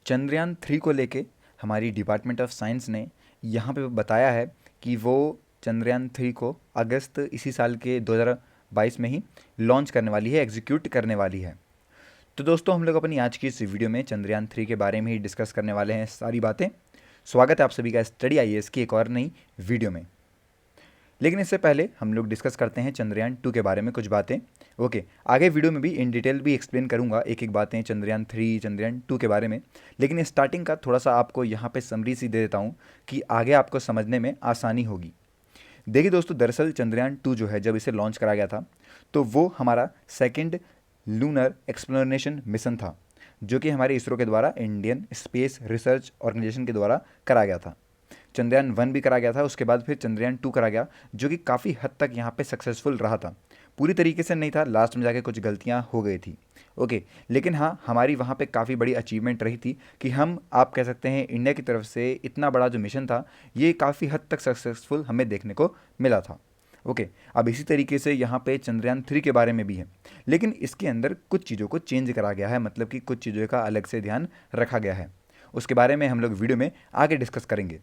चंद्रयान 3 को लेके हमारी डिपार्टमेंट ऑफ साइंस ने यहाँ पे बताया है कि वो चंद्रयान 3 को अगस्त इसी साल के 2022 में ही लॉन्च करने वाली है, एग्जीक्यूट करने वाली है। तो दोस्तों हम लोग अपनी आज की इस वीडियो में चंद्रयान 3 के बारे में ही डिस्कस करने वाले हैं सारी बातें। स्वागत है आप सभी का स्टडी आईएएस की एक और नई वीडियो में। लेकिन इससे पहले हम लोग डिस्कस करते हैं चंद्रयान 2 के बारे में कुछ बातें। ओके, आगे वीडियो में भी इन डिटेल भी एक्सप्लेन करूंगा एक एक बातें चंद्रयान 3 चंद्रयान 2 के बारे में। लेकिन स्टार्टिंग का थोड़ा सा आपको यहाँ पे समरी सी दे देता हूँ कि आगे आपको समझने में आसानी होगी। देखिए दोस्तों, दरअसल चंद्रयान 2 जो है जब इसे लॉन्च करा गया था तो वो हमारा सेकेंड लूनर एक्सप्लोरेशन मिशन था, जो कि हमारे इसरो के द्वारा, इंडियन स्पेस रिसर्च ऑर्गेनाइजेशन के द्वारा करा गया था। चंद्रयान 1 भी करा गया था, उसके बाद फिर चंद्रयान 2 करा गया, जो कि काफ़ी हद तक यहाँ पे सक्सेसफुल रहा था। पूरी तरीके से नहीं था, लास्ट में जाके कुछ गलतियाँ हो गई थी। ओके, लेकिन हाँ, हमारी वहाँ पे काफ़ी बड़ी अचीवमेंट रही थी कि हम, आप कह सकते हैं, इंडिया की तरफ से इतना बड़ा जो मिशन था ये काफ़ी हद तक सक्सेसफुल हमें देखने को मिला था। ओके, अब इसी तरीके से यहाँ पे चंद्रयान 3 के बारे में भी है, लेकिन इसके अंदर कुछ चीज़ों को चेंज करा गया है, मतलब कि कुछ चीज़ों का अलग से ध्यान रखा गया है। उसके बारे में हम लोग वीडियो में आगे डिस्कस करेंगे।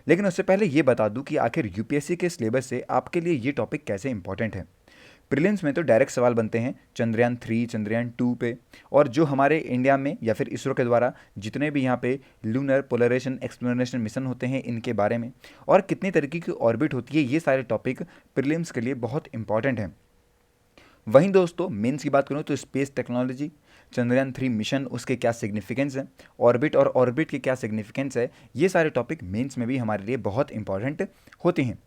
लेकिन उससे पहले ये बता दूं कि आखिर यूपीएससी के सिलेबस से आपके लिए ये टॉपिक कैसे इंपॉर्टेंट है। प्रीलिम्स में तो डायरेक्ट सवाल बनते हैं चंद्रयान 3 चंद्रयान 2 पे, और जो हमारे इंडिया में या फिर इसरो के द्वारा जितने भी यहाँ पे लूनर पोलराइजेशन एक्सप्लोरेशन मिशन होते हैं इनके बारे में, और कितनी तरीके की ऑर्बिट होती है, ये सारे टॉपिक प्रीलिम्स के लिए बहुत इंपॉर्टेंट हैं। वहीं दोस्तों मेंस की बात करूँ तो स्पेस टेक्नोलॉजी, चंद्रयान 3 मिशन, उसके क्या सिग्निफिकेंस है, ऑर्बिट और ऑर्बिट के क्या सिग्निफिकेंस है, ये सारे टॉपिक मेंस में भी हमारे लिए बहुत इंपॉर्टेंट होते हैं।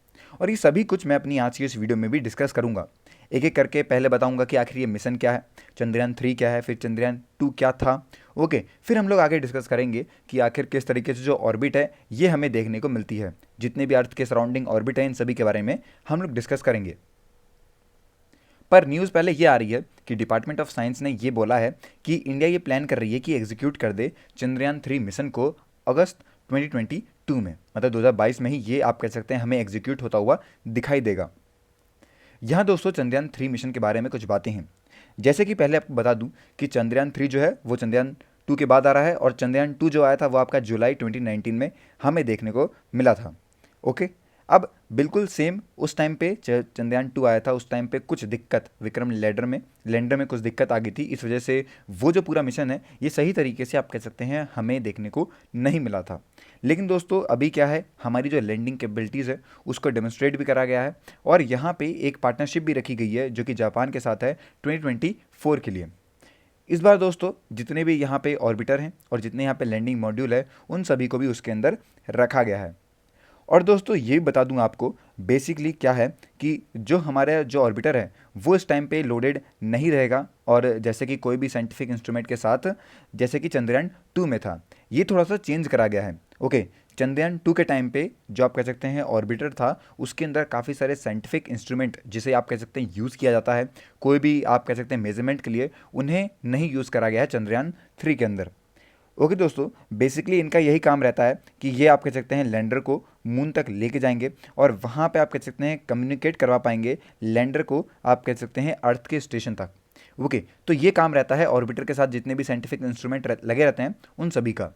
और ये सभी कुछ मैं अपनी आज की इस वीडियो में भी डिस्कस करूंगा। एक एक करके पहले बताऊंगा कि आखिर ये मिशन क्या है, चंद्रयान 3 क्या है, फिर चंद्रयान 2 क्या था। ओके, फिर हम लोग आगे डिस्कस करेंगे कि आखिर किस तरीके से जो ऑर्बिट है ये हमें देखने को मिलती है। जितने भी अर्थ के सराउंडिंग ऑर्बिट है इन सभी के बारे में हम लोग डिस्कस करेंगे। पर न्यूज़ पहले ये आ रही है कि डिपार्टमेंट ऑफ साइंस ने ये बोला है कि इंडिया ये प्लान कर रही है कि एग्जीक्यूट कर दे चंद्रयान 3 मिशन को अगस्त 2022 में, मतलब 2022 में ही ये आप कह सकते हैं हमें एग्जीक्यूट होता हुआ दिखाई देगा। यहाँ दोस्तों चंद्रयान 3 मिशन के बारे में कुछ बातें हैं। जैसे कि पहले आपको बता दूं कि चंद्रयान 3 जो है वो चंद्रयान 2 के बाद आ रहा है, और चंद्रयान 2 जो आया था वो आपका जुलाई 2019 में हमें देखने को मिला था। ओके, अब बिल्कुल सेम उस टाइम पे चंद्रयान 2 आया था, उस टाइम पे कुछ दिक्कत विक्रम लैंडर में कुछ दिक्कत आ गई थी, इस वजह से वो जो पूरा मिशन है ये सही तरीके से आप कह सकते हैं हमें देखने को नहीं मिला था। लेकिन दोस्तों अभी क्या है, हमारी जो लैंडिंग कैपेबिलिटीज़ है उसको डेमोस्ट्रेट भी करा गया है, और यहाँ पे एक पार्टनरशिप भी रखी गई है जो कि जापान के साथ है 2024 के लिए। इस बार दोस्तों जितने भी यहाँ पे ऑर्बिटर हैं और जितने यहाँ पे लैंडिंग मॉड्यूल है उन सभी को भी उसके अंदर रखा गया है। और दोस्तों ये भी बता दूं आपको बेसिकली क्या है कि जो हमारा जो ऑर्बिटर है वो इस टाइम पे लोडेड नहीं रहेगा, और जैसे कि कोई भी साइंटिफिक इंस्ट्रूमेंट के साथ जैसे कि चंद्रयान 2 में था, ये थोड़ा सा चेंज करा गया है। ओके, चंद्रयान 2 के टाइम पे जो आप कह सकते हैं ऑर्बिटर था उसके अंदर काफ़ी सारे साइंटिफिक इंस्ट्रूमेंट जिसे आप कह सकते हैं यूज़ किया जाता है कोई भी आप कह सकते हैं मेजरमेंट के लिए, उन्हें नहीं यूज़ करा गया है चंद्रयान 3 के अंदर। ओके दोस्तों, बेसिकली इनका यही काम रहता है कि ये आप कह सकते हैं लैंडर को मून तक लेके जाएंगे, और वहाँ पे आप कह सकते हैं कम्युनिकेट करवा पाएंगे लैंडर को, आप कह सकते हैं अर्थ के स्टेशन तक। ओके, तो ये काम रहता है ऑर्बिटर के साथ जितने भी साइंटिफिक इंस्ट्रूमेंट लगे रहते हैं उन सभी का।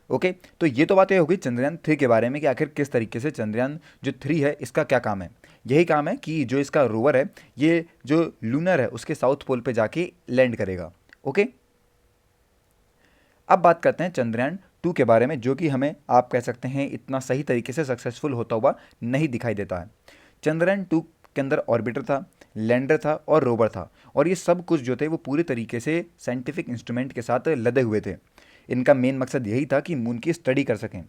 ओके, तो ये तो बातें होगी चंद्रयान 3 के बारे में कि आखिर किस तरीके से चंद्रयान जो 3 है इसका क्या काम है। यही काम है कि जो इसका रोवर है ये जो लूनर है उसके साउथ पोल पे जाके लैंड करेगा। ओके, अब बात करते हैं चंद्रयान 2 के बारे में, जो कि हमें आप कह सकते हैं इतना सही तरीके से सक्सेसफुल होता हुआ नहीं दिखाई देता है। चंद्रयान 2 के अंदर ऑर्बिटर था, लैंडर था और रोवर था, और ये सब कुछ जो थे वो पूरी तरीके से साइंटिफिक इंस्ट्रूमेंट के साथ लदे हुए थे। इनका मेन मकसद यही था कि मून की स्टडी कर सकें।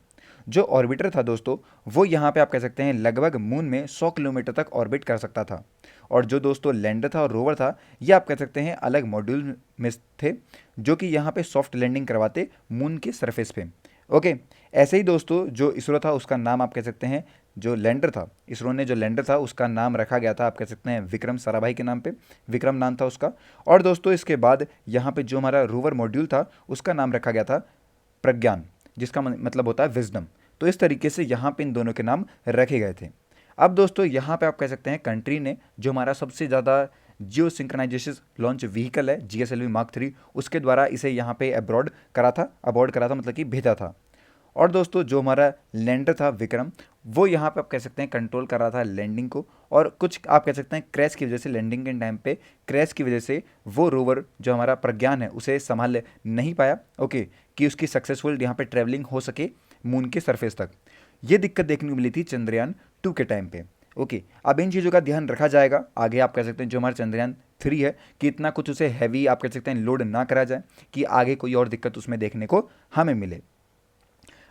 जो ऑर्बिटर था दोस्तों वो यहाँ पे आप कह सकते हैं लगभग मून में 100 किलोमीटर तक ऑर्बिट कर सकता था, और जो दोस्तों लैंडर था और रोवर था ये आप कह सकते हैं अलग मॉड्यूल में थे जो कि यहाँ पे सॉफ्ट लैंडिंग करवाते मून के सरफेस पे। ओके, ऐसे ही दोस्तों जो इसरो था उसका नाम आप कह सकते हैं, जो लैंडर था, इसरो ने जो लैंडर था उसका नाम रखा गया था आप कह सकते हैं विक्रम साराभाई के नाम पे, विक्रम नाम था उसका। और दोस्तों इसके बाद यहाँ पे जो हमारा रोवर मॉड्यूल था उसका नाम रखा गया था प्रज्ञान, जिसका मतलब होता है विजडम। तो इस तरीके से यहाँ पे इन दोनों के नाम रखे गए थे। अब दोस्तों यहाँ पे आप कह सकते हैं कंट्री ने जो हमारा सबसे ज़्यादा जियो सिंक्रोनाइजेशन लॉन्च व्हीकल है GSLV Mark 3, उसके द्वारा इसे यहाँ पे अबॉर्ड करा था मतलब कि भेजा था। और दोस्तों जो हमारा लैंडर था विक्रम, वो यहाँ पे आप कह सकते हैं कंट्रोल कर रहा था लैंडिंग को, और कुछ आप कह सकते हैं क्रैश की वजह से, लैंडिंग के टाइम पे क्रैश की वजह से वो रोवर जो हमारा प्रज्ञान है उसे संभाल नहीं पाया, ओके, कि उसकी सक्सेसफुल यहाँ पे ट्रैवलिंग हो सके मून के सरफेस तक। ये दिक्कत देखने को मिली थी चंद्रयान 2 के टाइम पे, ओके। अब इन चीज़ों का ध्यान रखा जाएगा आगे, आप कह सकते हैं जो हमारा चंद्रयान 3 है कि इतना कुछ उसे हैवी आप कह सकते हैं लोड ना करा जाए कि आगे कोई और दिक्कत उसमें देखने को हमें मिले।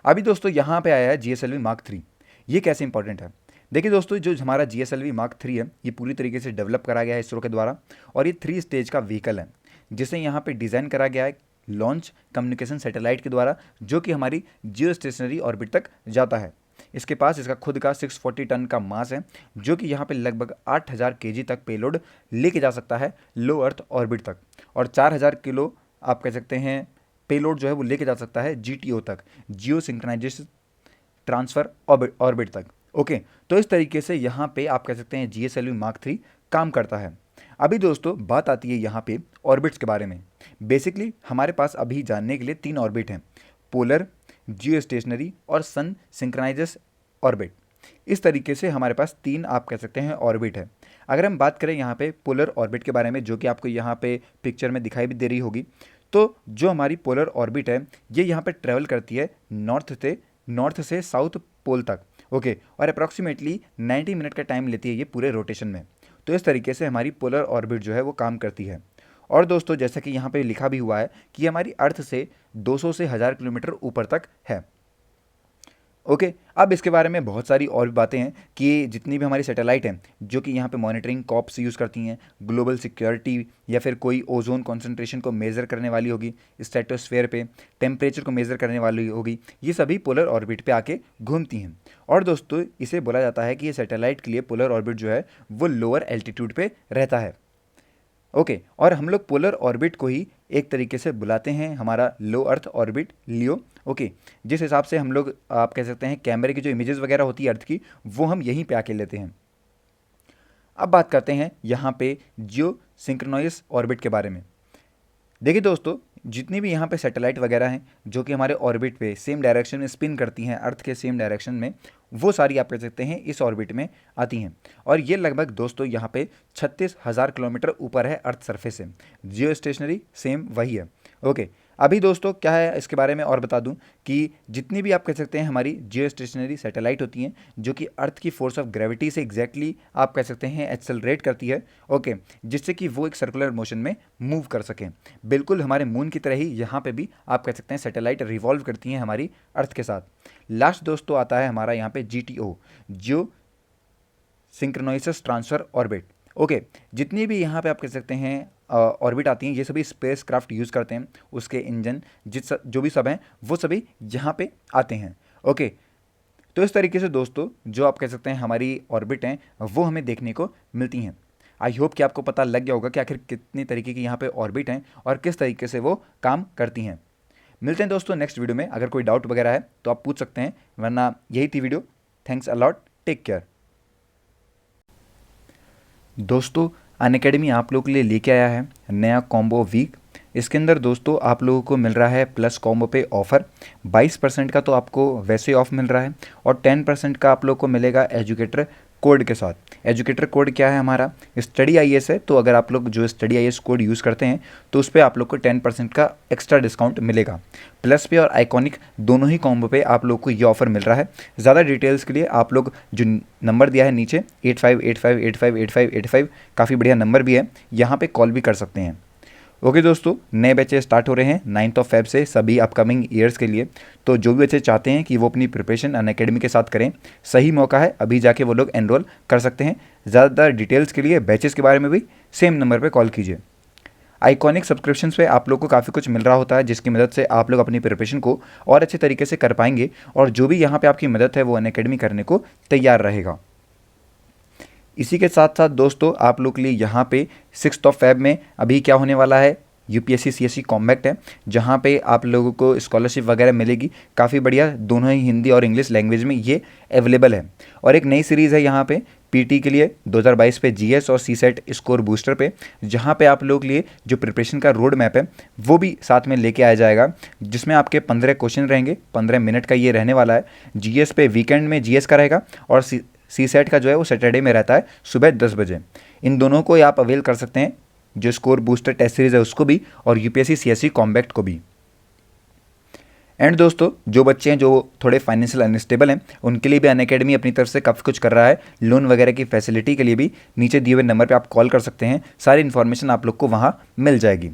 अभी दोस्तों यहाँ पे आया है GSLV Mark 3। ये कैसे इंपॉर्टेंट है, देखिए दोस्तों, जो हमारा GSLV Mark 3 है ये पूरी तरीके से डेवलप करा गया है इसरो के द्वारा, और ये 3 स्टेज का व्हीकल है जिसे यहाँ पे डिज़ाइन करा गया है लॉन्च कम्युनिकेशन सैटेलाइट के द्वारा, जो कि हमारी जियो स्टेशनरी ऑर्बिट तक जाता है। इसके पास इसका खुद का 640 टन का मास है, जो कि यहाँ पे लगभग 8000 kg तक पेलोड लेके जा सकता है लो अर्थ ऑर्बिट तक, और 4000 किलो आप कह सकते हैं पेलोड जो है वो लेके जा सकता है GTO तक, जियो सिंक्रोनाइजेशन ट्रांसफर ऑर्बिट तक, ओके। तो इस तरीके से यहाँ पे आप कह सकते हैं GSLV Mark 3 काम करता है। अभी दोस्तों बात आती है यहाँ पे ऑर्बिट्स के बारे में। बेसिकली हमारे पास अभी जानने के लिए 3 ऑर्बिट हैं, पोलर, जियो स्टेशनरी और सन सिंक्रोनाइजेस ऑर्बिट। इस तरीके से हमारे पास 3 आप कह सकते हैं ऑर्बिट है। अगर हम बात करें यहाँ पे पोलर ऑर्बिट के बारे में, जो कि आपको यहाँ पे पिक्चर में दिखाई भी दे रही होगी, तो जो हमारी पोलर ऑर्बिट है ये यहाँ पे ट्रैवल करती है नॉर्थ से साउथ पोल तक, ओके, और अप्रॉक्सीमेटली 90 मिनट का टाइम लेती है ये पूरे रोटेशन में। तो इस तरीके से हमारी पोलर ऑर्बिट जो है वो काम करती है। और दोस्तों जैसा कि यहाँ पे लिखा भी हुआ है कि हमारी अर्थ से 200 से 1000 किलोमीटर ऊपर तक है, ओके। अब इसके बारे में बहुत सारी और भी बातें हैं कि जितनी भी हमारी सैटेलाइट हैं जो कि यहाँ पे मॉनिटरिंग कॉप्स यूज़ करती हैं, ग्लोबल सिक्योरिटी या फिर कोई ओजोन कॉन्सेंट्रेशन को मेज़र करने वाली होगी, स्ट्रेटोस्फेयर पे टेम्परेचर को मेज़र करने वाली होगी, ये सभी पोलर ऑर्बिट पे आके घूमती हैं। और दोस्तों इसे बोला जाता है कि ये सैटेलाइट के लिए पोलर ऑर्बिट जो है वो लोअर एल्टीट्यूड पे रहता है, ओके। और हम लोग पोलर ऑर्बिट को ही एक तरीके से बुलाते हैं हमारा लो अर्थ ऑर्बिट लियो, ओके। जिस हिसाब से हम लोग आप कह सकते हैं कैमरे की जो इमेजेस वगैरह होती है अर्थ की, वो हम यहीं पे आके लेते हैं। अब बात करते हैं यहाँ पे जियो सिंक्रोनाइज ऑर्बिट के बारे में। देखिए दोस्तों, जितनी भी यहाँ पे सैटेलाइट वगैरह हैं जो कि हमारे ऑर्बिट पे सेम डायरेक्शन में स्पिन करती हैं, अर्थ के सेम डायरेक्शन में, वो सारी आप कह सकते हैं इस ऑर्बिट में आती हैं। और ये लगभग दोस्तों यहाँ पे 36,000 किलोमीटर ऊपर है अर्थ सरफेस से। जियो स्टेशनरी सेम वही है, ओके। अभी दोस्तों क्या है इसके बारे में और बता दूं कि जितनी भी आप कह सकते हैं हमारी जियो स्टेशनरी सैटेलाइट होती हैं जो कि अर्थ की फोर्स ऑफ ग्रेविटी से एग्जैक्टली आप कह सकते हैं एक्सेलरेट करती है, ओके, जिससे कि वो एक सर्कुलर मोशन में मूव कर सकें। बिल्कुल हमारे मून की तरह ही यहाँ पे भी आप कह सकते हैं सैटेलाइट रिवॉल्व करती हैं हमारी अर्थ के साथ। लास्ट दोस्तों आता है हमारा यहाँ पे GTO, जियो सिंक्रोनाइजेस ट्रांसफर ऑर्बिट, ओके। जितनी भी यहाँ पे आप कह सकते हैं ऑर्बिट आती हैं ये सभी स्पेस क्राफ्ट यूज़ करते हैं, उसके इंजन जो भी सब हैं वो सभी यहाँ पे आते हैं, ओके। तो इस तरीके से दोस्तों जो आप कह सकते हैं हमारी ऑर्बिट हैं वो हमें देखने को मिलती हैं। आई होप कि आपको पता लग गया होगा कि आखिर कितनी तरीके की यहाँ पे ऑर्बिट हैं और किस तरीके से वो काम करती हैं। मिलते हैं दोस्तों नेक्स्ट वीडियो में। अगर कोई डाउट वगैरह है तो आप पूछ सकते हैं, वरना यही थी video. Thanks a lot, take care. दोस्तों अनअकैडमी आप लोगों के लिए लेके आया है नया कॉम्बो वीक। इसके अंदर दोस्तों आप लोगों को मिल रहा है प्लस कॉम्बो पे ऑफ़र 22% का तो आपको वैसे ऑफ मिल रहा है, और 10% का आप लोगों को मिलेगा एजुकेटर कोड के साथ। एजुकेटर कोड क्या है हमारा, स्टडी IAS है। तो अगर आप लोग जो स्टडी IAS कोड यूज़ करते हैं तो उस पर आप लोग को 10% का एक्स्ट्रा डिस्काउंट मिलेगा। प्लस पे और आइकॉनिक दोनों ही कॉम्बो पे आप लोग को ये ऑफर मिल रहा है। ज़्यादा डिटेल्स के लिए आप लोग जो नंबर दिया है नीचे 8585858585, काफ़ी बढ़िया नंबर भी है, यहाँ पे कॉल भी कर सकते हैं। ओके दोस्तों, नए बैचेस स्टार्ट हो रहे हैं 9 फेब से सभी अपकमिंग ईयर्स के लिए। तो जो भी बच्चे चाहते हैं कि वो अपनी प्रिपरेशन अनअकैडमी के साथ करें, सही मौका है, अभी जाके वो लोग एनरोल कर सकते हैं। ज़्यादा डिटेल्स के लिए बैचेस के बारे में भी सेम नंबर पे कॉल कीजिए। आइकॉनिक सब्सक्रिप्शंस पे आप लोग को काफ़ी कुछ मिल रहा होता है, जिसकी मदद से आप लोग अपनी प्रिपरेशन को और अच्छे तरीके से कर पाएंगे, और जो भी यहाँ पे आपकी मदद है वो अनअकैडमी करने को तैयार रहेगा। इसी के साथ साथ दोस्तों आप लोग के लिए यहाँ पे 6 फेब में अभी क्या होने वाला है, UPSC CSE कॉम्बैक्ट है, जहाँ पे आप लोगों को स्कॉलरशिप वगैरह मिलेगी। काफ़ी बढ़िया, दोनों ही हिंदी और इंग्लिश लैंग्वेज में ये अवेलेबल है। और एक नई सीरीज़ है यहाँ पे पीटी के लिए 2022 पे जीएस और सीसेट स्कोर बूस्टर पे, जहाँ पे आप लोग के लिए जो प्रिपरेशन का रोड मैप है वो भी साथ में लेके आया जाएगा, जिसमें आपके 15 क्वेश्चन रहेंगे, 15 मिनट का ये रहने वाला है। जीएस पे वीकेंड में जीएस का रहेगा और सीसेट का जो है वो सैटरडे में रहता है सुबह 10 बजे। इन दोनों को आप अवेल कर सकते हैं, जो स्कोर बूस्टर टेस्ट सीरीज़ है उसको भी और यूपीएससी सीएससी कॉम्बैक्ट को भी। एंड दोस्तों, जो बच्चे हैं जो थोड़े फाइनेंशियल अनस्टेबल हैं उनके लिए भी अनअकैडमी अपनी तरफ से काफ़ी कुछ कर रहा है। लोन वगैरह की फैसिलिटी के लिए भी नीचे दिए हुए नंबर पे आप कॉल कर सकते हैं, सारी इन्फॉर्मेशन आप लोग को वहाँ मिल जाएगी।